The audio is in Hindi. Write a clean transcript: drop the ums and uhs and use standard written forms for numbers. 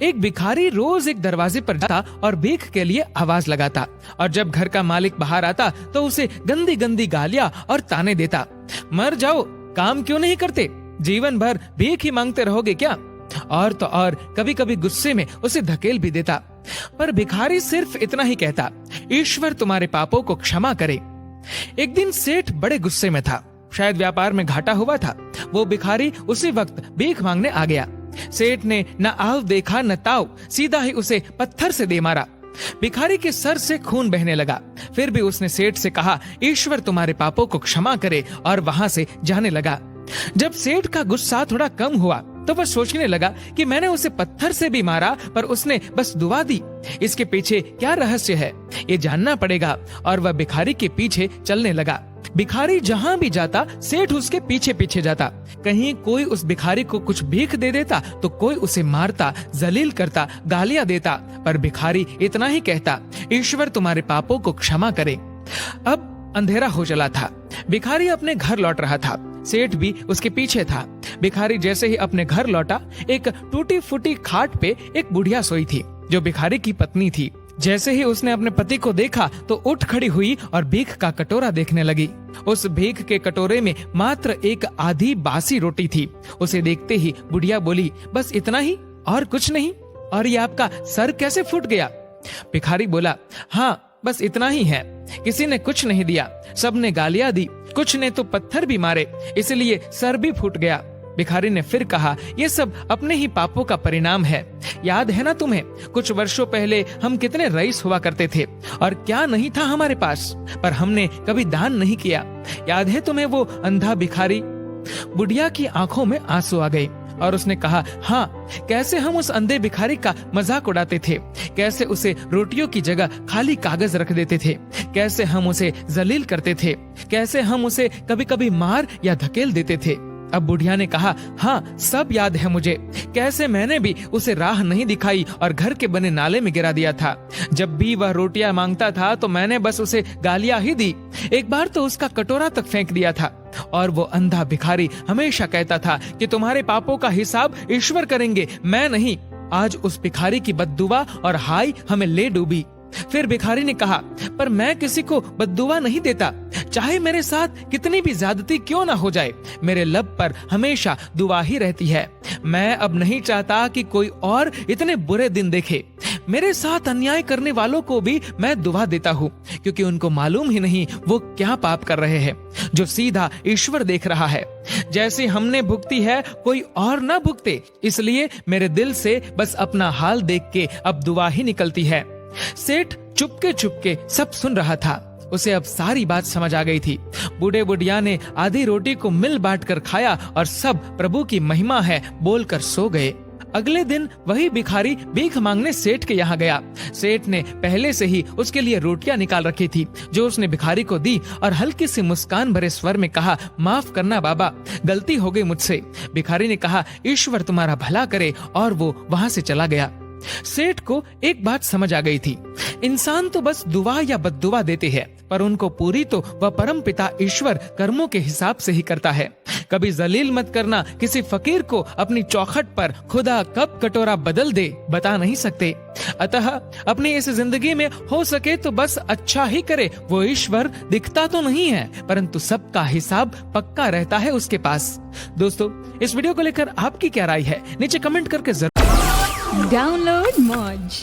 एक भिखारी रोज एक दरवाजे पर जाता और भीख के लिए आवाज लगाता, और जब घर का मालिक बाहर आता तो उसे गंदी गंदी गालियां और ताने देता। मर जाओ, काम क्यों नहीं करते, जीवन भर भीख ही मांगते रहोगे क्या? और तो और कभी कभी गुस्से में उसे धकेल भी देता। पर भिखारी सिर्फ इतना ही कहता, ईश्वर तुम्हारे पापों को क्षमा करे। एक दिन सेठ बड़े गुस्से में था, शायद व्यापार में घाटा हुआ था। वो भिखारी उसी वक्त भीख मांगने आ गया। सेठ ने न आव देखा न ताव, सीधा ही उसे पत्थर से दे मारा। भिखारी के सर से खून बहने लगा। फिर भी उसने सेठ से कहा, ईश्वर तुम्हारे पापों को क्षमा करे, और वहां से जाने लगा। जब सेठ का गुस्सा थोड़ा कम हुआ तो वह सोचने लगा कि मैंने उसे पत्थर से भी मारा, पर उसने बस दुआ दी। इसके पीछे क्या रहस्य है, ये जानना पड़ेगा। और वह भिखारी के पीछे चलने लगा। भिखारी जहाँ भी जाता सेठ उसके पीछे पीछे जाता। कहीं कोई उस भिखारी को कुछ भीख दे देता तो कोई उसे मारता, जलील करता, गालियां देता, पर भिखारी इतना ही कहता, ईश्वर तुम्हारे पापों को क्षमा करे। अब अंधेरा हो चला था। भिखारी अपने घर लौट रहा था। सेठ भी उसके पीछे था। भिखारी जैसे ही अपने घर लौटा, एक टूटी फूटी खाट पे एक बुढ़िया सोई थी, जो भिखारी की पत्नी थी। जैसे ही उसने अपने पति को देखा तो उठ खड़ी हुई और भीख का कटोरा देखने लगी। उस भीख के कटोरे में मात्र एक आधी बासी रोटी थी। उसे देखते ही बुढ़िया बोली, बस इतना ही, और कुछ नहीं? और ये आपका सर कैसे फूट गया? भिखारी बोला, हाँ बस इतना ही है। किसी ने कुछ नहीं दिया, सबने गालियां दी, कुछ ने तो पत्थर भी मारे, इसलिए सर भी फूट गया। भिखारी ने फिर कहा, ये सब अपने ही पापों का परिणाम है। याद है ना तुम्हें, कुछ वर्षों पहले हम कितने रईस हुआ करते थे, और क्या नहीं था हमारे पास, पर हमने कभी दान नहीं किया। याद है तुम्हें वो अंधा भिखारी? बुढ़िया की आंखों में आंसू आ गए और उसने कहा, हाँ, कैसे हम उस अंधे भिखारी का मजाक उड़ाते थे, कैसे उसे रोटियों की जगह खाली कागज रख देते थे, कैसे हम उसे जलील करते थे, कैसे हम उसे कभी कभी मार या धकेल देते थे। अब बुढ़िया ने कहा, हाँ सब याद है मुझे, कैसे मैंने भी उसे राह नहीं दिखाई और घर के बने नाले में गिरा दिया था। जब भी वह रोटियां मांगता था तो मैंने बस उसे गालियां ही दी। एक बार तो उसका कटोरा तक फेंक दिया था। और वो अंधा भिखारी हमेशा कहता था कि तुम्हारे पापों का हिसाब ईश्वर करेंगे, मैं नहीं। आज उस भिखारी की बद्दुआ और हाय हमें ले डूबी। फिर भिखारी ने कहा, पर मैं किसी को बद्दुआ नहीं देता, चाहे मेरे साथ कितनी भी ज्यादती क्यों ना हो जाए, मेरे लब पर हमेशा दुआ ही रहती है। मैं अब नहीं चाहता कि कोई और इतने बुरे दिन देखे। मेरे साथ अन्याय करने वालों को भी मैं दुआ देता हूँ, क्योंकि उनको मालूम ही नहीं वो क्या पाप कर रहे हैं, जो सीधा ईश्वर देख रहा है। जैसे हमने भुगती है कोई और ना भुगते, इसलिए मेरे दिल से बस अपना हाल देख के अब दुआ ही निकलती है। सेठ चुपके चुपके सब सुन रहा था। उसे अब सारी बात समझ आ गई थी। बूढ़े बुढ़िया ने आधी रोटी को मिल बांट कर खाया और सब प्रभु की महिमा है बोलकर सो गए। अगले दिन वही भिखारी भीख मांगने सेठ के यहाँ गया। सेठ ने पहले से ही उसके लिए रोटियां निकाल रखी थी, जो उसने भिखारी को दी और हल्की सी मुस्कान भरे स्वर में कहा, माफ करना बाबा, गलती हो गई मुझसे। भिखारी ने कहा, ईश्वर तुम्हारा भला करे, और वो वहाँ से चला गया। सेठ को एक बात समझ आ गई थी, इंसान तो बस दुआ या बद्दुआ देते हैं, पर उनको पूरी तो वह परम पिता ईश्वर कर्मों के हिसाब से ही करता है। कभी जलील मत करना किसी फकीर को अपनी चौखट पर, खुदा कब कटोरा बदल दे बता नहीं सकते। अतः अपनी इस जिंदगी में हो सके तो बस अच्छा ही करे। वो ईश्वर दिखता तो नहीं है, परंतु सबका हिसाब पक्का रहता है उसके पास। दोस्तों, इस वीडियो को लेकर आपकी क्या राय है, नीचे कमेंट करके जरूर। Download Moj.